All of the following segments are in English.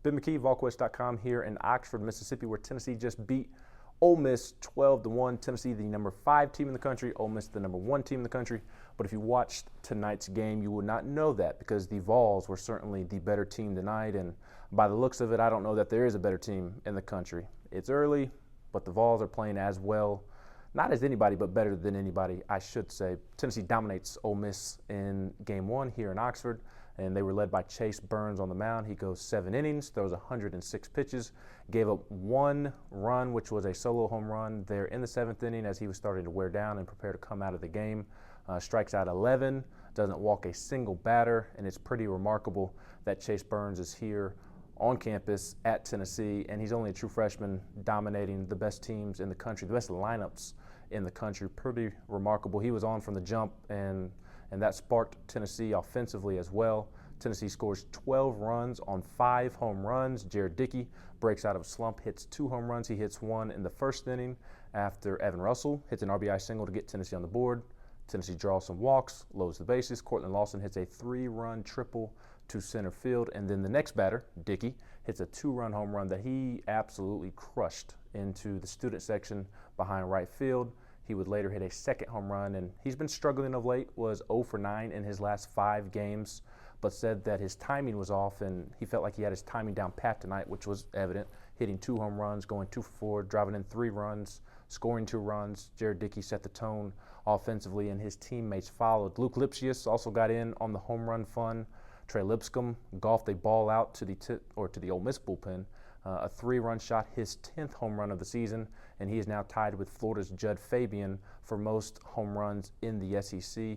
Ben McKee, Volquest.com here in Oxford, Mississippi, where Tennessee just beat Ole Miss 12-1. Tennessee, the number 5 team in the country. Ole Miss, the number 1 team in the country. But if you watched tonight's game, you would not know that because the Vols were certainly the better team tonight. And by the looks of it, I don't know that there is a better team in the country. It's early, but the Vols are playing as well. Not as anybody, but better than anybody, I should say. Tennessee dominates Ole Miss in game 1 here in Oxford, and they were led by Chase Burns on the mound. He goes 7 innings, throws 106 pitches, gave up 1 run, which was a solo home run there in the 7th inning as he was starting to wear down and prepare to come out of the game. Strikes out 11, doesn't walk a single batter, and it's pretty remarkable that Chase Burns is here on campus at Tennessee, and he's only a true freshman dominating the best teams in the country, the best lineups in the country. Pretty remarkable. He was on from the jump, and that sparked Tennessee offensively as well. Tennessee scores 12 runs on 5 home runs. Jared Dickey breaks out of a slump, hits 2 home runs. He hits 1 in the 1st inning after Evan Russell hits an RBI single to get Tennessee on the board. Tennessee draws some walks, loads the bases. Cortland Lawson hits a 3-run triple to center field. And then the next batter, Dickey, hits a 2-run home run that he absolutely crushed into the student section behind right field. He would later hit a 2nd home run, and he's been struggling of late, was 0 for 9 in his last 5 games, but said that his timing was off, and he felt like he had his timing down pat tonight, which was evident, hitting 2 home runs, going 2 for 4, driving in 3 runs, scoring 2 runs. Jared Dickey set the tone offensively, and his teammates followed. Luke Lipsius also got in on the home run fun. Trey Lipscomb golfed a ball out to the Ole Miss bullpen, a 3-run shot, his 10th home run of the season, and he is now tied with Florida's Judd Fabian for most home runs in the SEC.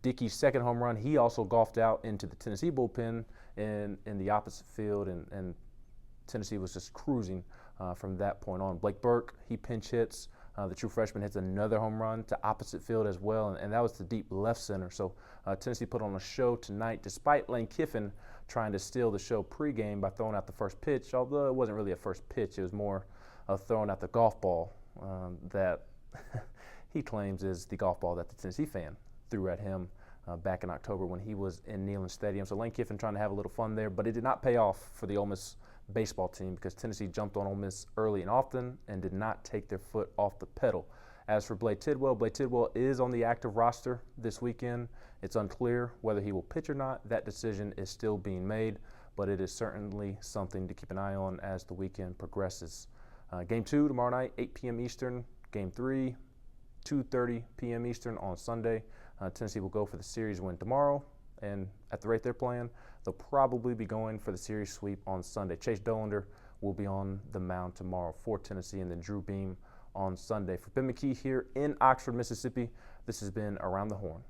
Dickey's 2nd home run, he also golfed out into the Tennessee bullpen in the opposite field, and Tennessee was just cruising from that point on. Blake Burke, he pinch hits. The true freshman hits another home run to opposite field as well, and that was to deep left center. So Tennessee put on a show tonight, despite Lane Kiffin trying to steal the show pregame by throwing out the first pitch, although it wasn't really a first pitch. It was more of throwing out the golf ball that he claims is the golf ball that the Tennessee fan threw at him back in October when he was in Neyland Stadium. So Lane Kiffin trying to have a little fun there, but it did not pay off for the Ole Miss baseball team because Tennessee jumped on Ole Miss early and often and did not take their foot off the pedal. As for Blade Tidwell is on the active roster this weekend. It's unclear whether he will pitch or not. That decision is still being made, but it is certainly something to keep an eye on as the weekend progresses. Game 2 tomorrow night, 8 p.m. Eastern. Game 3, 2:30 p.m. Eastern on Sunday. Tennessee will go for the series win tomorrow, and at the rate they're playing, they'll probably be going for the series sweep on Sunday. Chase Dollander will be on the mound tomorrow for Tennessee, and then Drew Beam on Sunday. For Ben McKee here in Oxford, Mississippi, this has been Around the Horn.